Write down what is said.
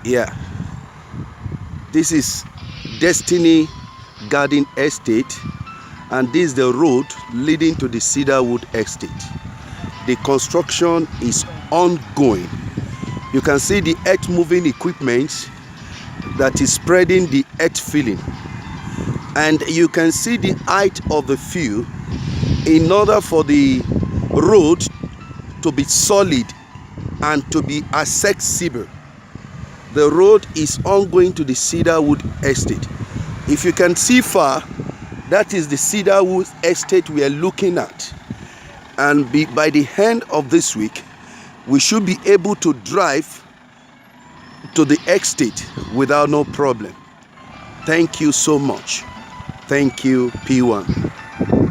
Yeah, this is Destiny Garden Estate, and this is the road leading to the Cedarwood Estate. The construction is ongoing. You can see the earth moving equipment that is spreading the earth filling, and you can see the height of the field. In order for the road to be solid and to be accessible, the road is ongoing to the Cedarwood Estate. If you can see far, that is the Cedarwood Estate we are looking at. And by the end of this week, we should be able to drive to the estate without no problem. Thank you so much. Thank you, P1.